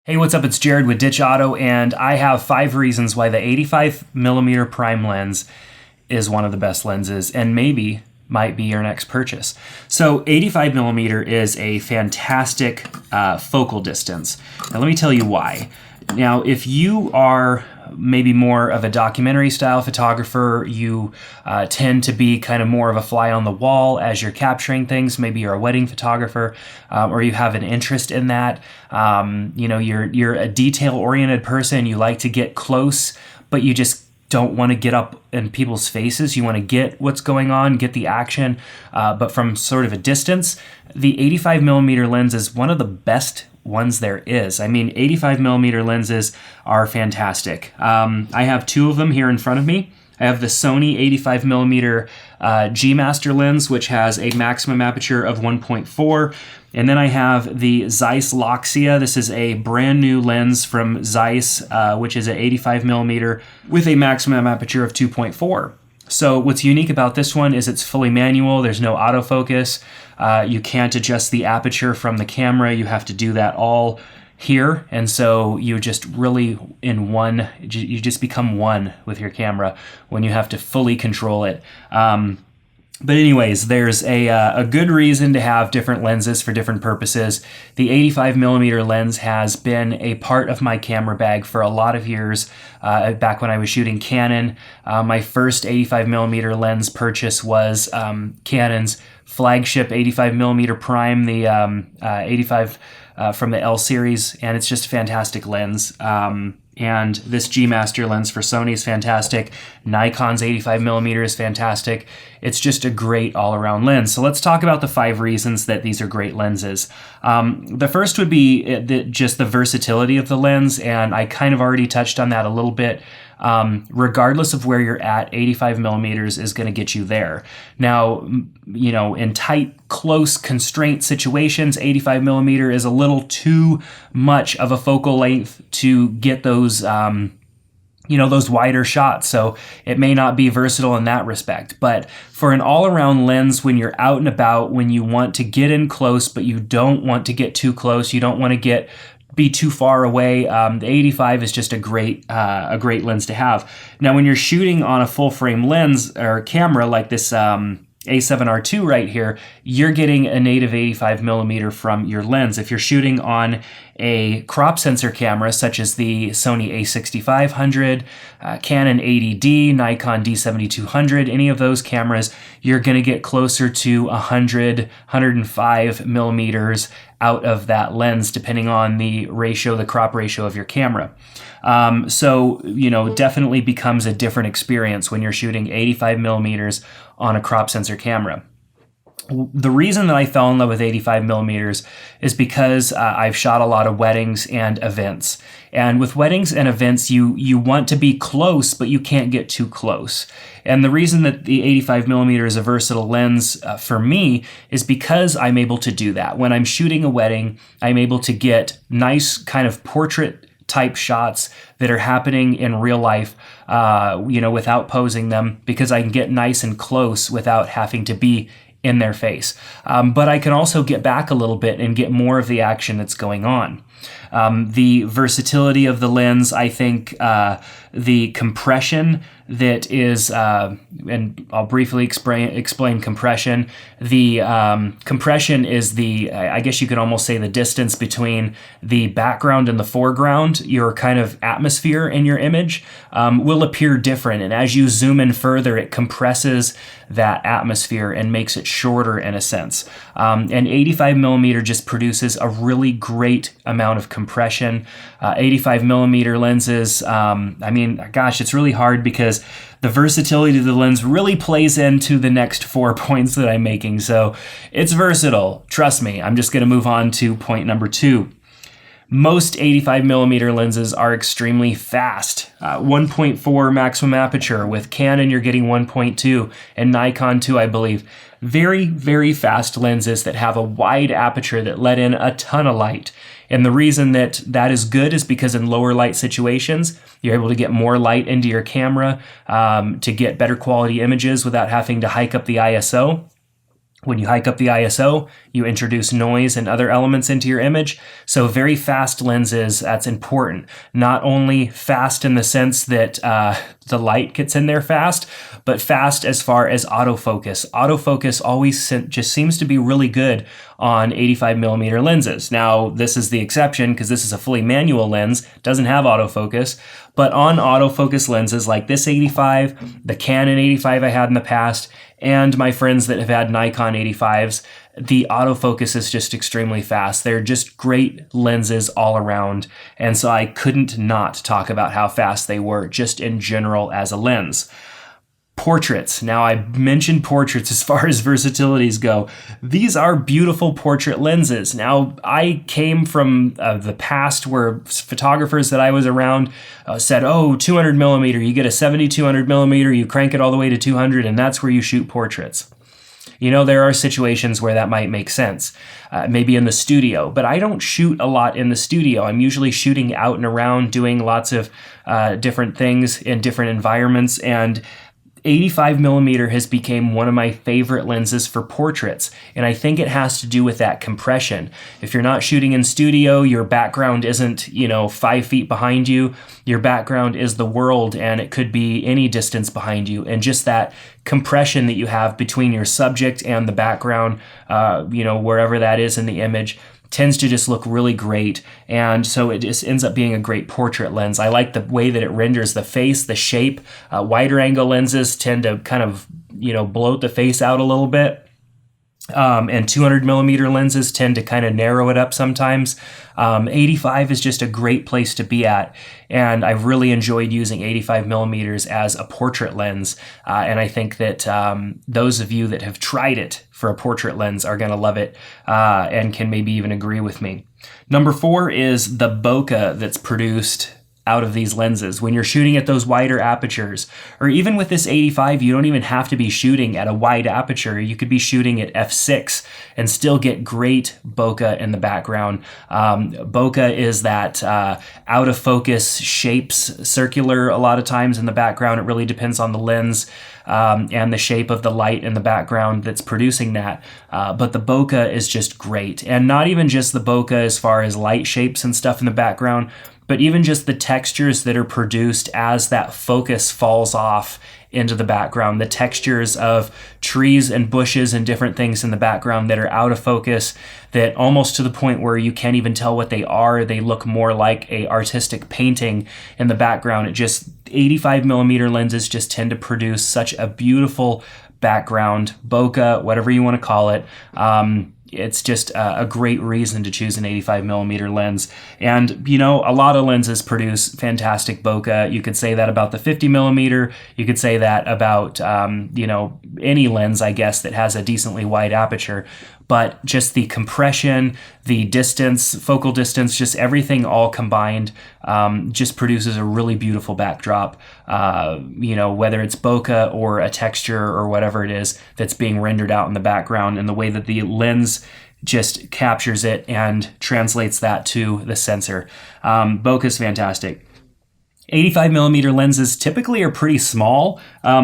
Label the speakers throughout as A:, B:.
A: Hey, what's up? It's Jerad with Ditch Auto, and I have 5 reasons why the 85mm prime lens is one of the best lenses and maybe might be your next purchase. So 85mm is a fantastic focal distance. Now let me tell you why. Now, if you are maybe more of a documentary style photographer, you tend to be kind of more of a fly on the wall as you're capturing things. Maybe you're a wedding photographer, or you have an interest in that. You're a detail-oriented person. You like to get close, but you just don't want to get up in people's faces. You want to get what's going on, get the action, but from sort of a distance. The 85mm lens is one of the best ones there is. I mean, 85mm lenses are fantastic. I have 2 of them here in front of me. I have the Sony 85mm G Master lens, which has a maximum aperture of 1.4. And then I have the Zeiss Loxia. This is a brand new lens from Zeiss, which is an 85mm with a maximum aperture of 2.4. So what's unique about this one is it's fully manual. There's no autofocus. You can't adjust the aperture from the camera. You have to do that all here. And so you're just really in one, you just become one with your camera when you have to fully control it. But anyways, there's a good reason to have different lenses for different purposes. The 85mm lens has been a part of my camera bag for a lot of years. Back when I was shooting Canon, my first 85mm lens purchase was Canon's flagship 85mm prime, the 85 from the L series, and it's just a fantastic lens. And this G Master lens for Sony is fantastic. Nikon's 85mm is fantastic. It's just a great all-around lens. So let's talk about the 5 reasons that these are great lenses. The first would be just the versatility of the lens, and I kind of already touched on that a little bit. Regardless of where you're at, 85mm is going to get you there. Now, in tight, close, constraint situations, 85mm is a little too much of a focal length to get those, those wider shots. So it may not be versatile in that respect. But for an all-around lens, when you're out and about, when you want to get in close, but you don't want to get too close, you don't want to be too far away. The 85 is just a great lens to have. Now, when you're shooting on a full frame lens or camera like this A7R2 right here, you're getting a native 85mm from your lens. If you're shooting on a crop sensor camera such as the Sony A6500, Canon 80D, Nikon D7200, any of those cameras, you're going to get closer to 100, 105 millimeters out of that lens, depending on the ratio, the crop ratio of your camera. Definitely becomes a different experience when you're shooting 85 millimeters on a crop sensor camera. The reason that I fell in love with 85mm is because I've shot a lot of weddings and events. And with weddings and events, you want to be close, but you can't get too close. And the reason that the 85mm is a versatile lens for me is because I'm able to do that. When I'm shooting a wedding, I'm able to get nice kind of portrait type shots that are happening in real life, without posing them, because I can get nice and close without having to be in their face. But I can also get back a little bit and get more of the action that's going on. The versatility of the lens, I think the compression that is, and I'll briefly explain compression. The compression is I guess you could almost say the distance between the background and the foreground. Your kind of atmosphere in your image will appear different. And as you zoom in further, it compresses that atmosphere and makes it shorter in a sense. And 85mm just produces a really great amount of compression. 85mm lenses, it's really hard because the versatility of the lens really plays into the next 4 points that I'm making. So it's versatile. Trust me. I'm just going to move on to point number 2. Most 85mm lenses are extremely fast. 1.4 maximum aperture. With Canon, you're getting 1.2, and Nikon too, I believe. Very, very fast lenses that have a wide aperture that let in a ton of light. And the reason that is good is because in lower light situations, you're able to get more light into your camera to get better quality images without having to hike up the ISO. When you hike up the ISO, you introduce noise and other elements into your image. So very fast lenses, that's important. Not only fast in the sense that the light gets in there fast, but fast as far as autofocus. Autofocus always just seems to be really good on 85mm lenses. Now, this is the exception because this is a fully manual lens, doesn't have autofocus, but on autofocus lenses like this 85, the Canon 85 I had in the past, and my friends that have had Nikon 85s, the autofocus is just extremely fast. They're just great lenses all around. And so I couldn't not talk about how fast they were just in general as a lens. Portraits. Now, I mentioned portraits as far as versatilities go. These are beautiful portrait lenses. Now, I came from the past where photographers that I was around said, oh, 200mm, you get a 7200mm, you crank it all the way to 200, and that's where you shoot portraits. You know, there are situations where that might make sense, maybe in the studio, but I don't shoot a lot in the studio. I'm usually shooting out and around, doing lots of different things in different environments, and 85mm has become one of my favorite lenses for portraits, and I think it has to do with that compression. If you're not shooting in studio, your background isn't, 5 feet behind you. Your background is the world, and it could be any distance behind you, and just that compression that you have between your subject and the background, wherever that is in the image, tends to just look really great, and so it just ends up being a great portrait lens. I like the way that it renders the face, the shape. Wider angle lenses tend to kind of, bloat the face out a little bit. And 200mm lenses tend to kind of narrow it up sometimes. 85 is just a great place to be at, and I've really enjoyed using 85mm as a portrait lens, and I think that those of you that have tried it for a portrait lens are going to love it and can maybe even agree with me. Number 4 is the bokeh that's produced out of these lenses. When you're shooting at those wider apertures, or even with this 85, you don't even have to be shooting at a wide aperture. You could be shooting at f6 and still get great bokeh in the background. Bokeh is that out of focus shapes, circular a lot of times in the background. It really depends on the lens and the shape of the light in the background that's producing that. But the bokeh is just great. And not even just the bokeh as far as light shapes and stuff in the background, but even just the textures that are produced as that focus falls off into the background, the textures of trees and bushes and different things in the background that are out of focus, that almost to the point where you can't even tell what they are. They look more like a artistic painting in the background. 85mm lenses just tend to produce such a beautiful background, bokeh, whatever you want to call it. It's just a great reason to choose an 85mm lens. And, a lot of lenses produce fantastic bokeh. You could say that about the 50mm. You could say that about, any lens, I guess, that has a decently wide aperture. But just the compression, the distance, focal distance, just everything all combined just produces a really beautiful backdrop, whether it's bokeh or a texture or whatever it is that's being rendered out in the background, and the way that the lens just captures it and translates that to the sensor. Bokeh is fantastic. 85mm lenses typically are pretty small.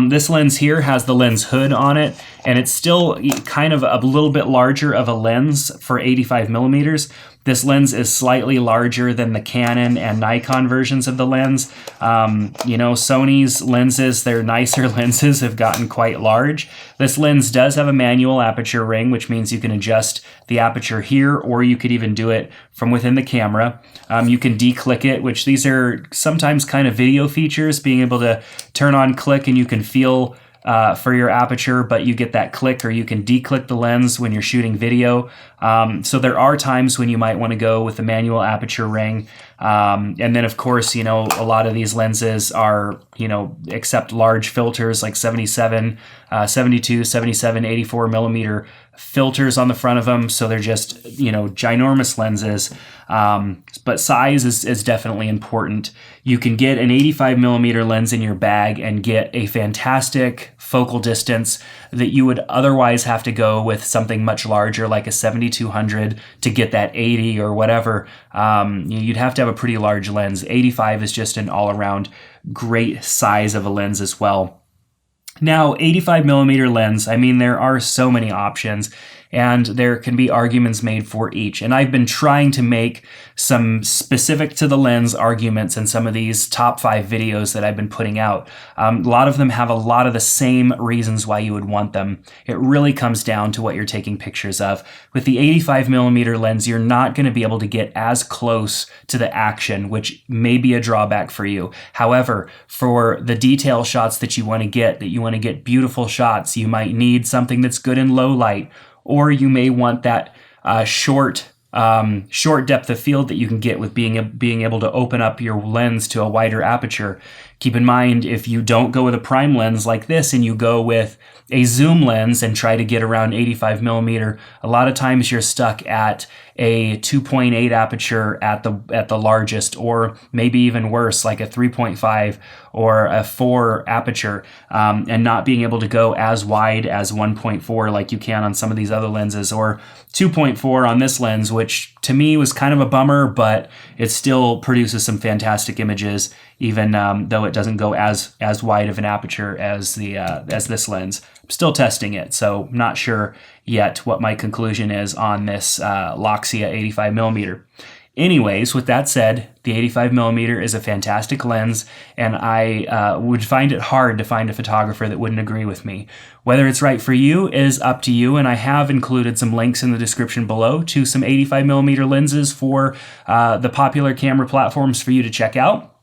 A: This lens here has the lens hood on it, and it's still kind of a little bit larger of a lens for 85mm. This lens is slightly larger than the Canon and Nikon versions of the lens. Sony's lenses, their nicer lenses, have gotten quite large. This lens does have a manual aperture ring, which means you can adjust the aperture here, or you could even do it from within the camera. You can declick it, which these are sometimes kind of video features, being able to turn on click and you can feel for your aperture, but you get that click, or you can declick the lens when you're shooting video. So there are times when you might want to go with the manual aperture ring. And then of course, a lot of these lenses are, accept large filters like 77, 72, 77, 84mm filters on the front of them. So they're just, ginormous lenses. But size is definitely important. You can get an 85mm lens in your bag and get a fantastic focal distance that you would otherwise have to go with something much larger like a 7200 to get that 80 or whatever. You'd have to have a pretty large lens. 85 is just an all-around great size of a lens as well. Now, 85 millimeter lens, I mean, there are so many options, and there can be arguments made for each. And I've been trying to make some specific to the lens arguments in some of these top 5 videos that I've been putting out. A lot of them have a lot of the same reasons why you would want them. It really comes down to what you're taking pictures of. With the 85 millimeter lens, you're not going to be able to get as close to the action, which may be a drawback for you. However, for the detail shots that you want to get beautiful shots, you might need something that's good in low light, or you may want that short depth of field that you can get with being able to open up your lens to a wider aperture. Keep in mind, if you don't go with a prime lens like this and you go with a zoom lens and try to get around 85 millimeter, a lot of times you're stuck at a 2.8 aperture at the largest, or maybe even worse, like a 3.5 or a 4 aperture, and not being able to go as wide as 1.4 like you can on some of these other lenses, or 2.4 on this lens, which to me was kind of a bummer, but it still produces some fantastic images, even though it doesn't go as wide of an aperture as this lens. I'm still testing it, so I'm not sure yet what my conclusion is on this Loxia 85 millimeter. Anyways, with that said, the 85 millimeter is a fantastic lens, and I would find it hard to find a photographer that wouldn't agree with me. Whether it's right for you is up to you, and I have included some links in the description below to some 85 millimeter lenses for the popular camera platforms for you to check out.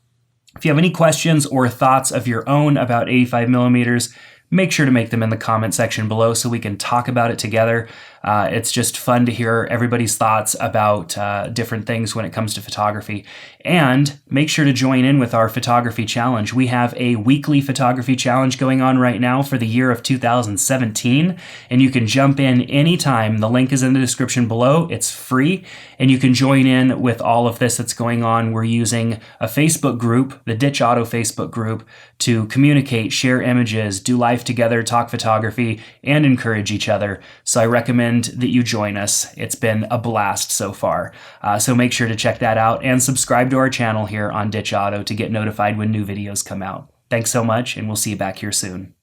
A: If you have any questions or thoughts of your own about 85 millimeters, make sure to make them in the comment section below so we can talk about it together. It's just fun to hear everybody's thoughts about different things when it comes to photography. And make sure to join in with our photography challenge. We have a weekly photography challenge going on right now for the year of 2017, and you can jump in anytime. The link is in the description below. It's free, and you can join in with all of this that's going on. We're using a Facebook group, the Ditch Auto Facebook group, to communicate, share images, do life together, talk photography, and encourage each other. So I recommend that you join us. It's been a blast so far. So make sure to check that out and subscribe to our channel here on Ditch Auto to get notified when new videos come out. Thanks so much, and we'll see you back here soon.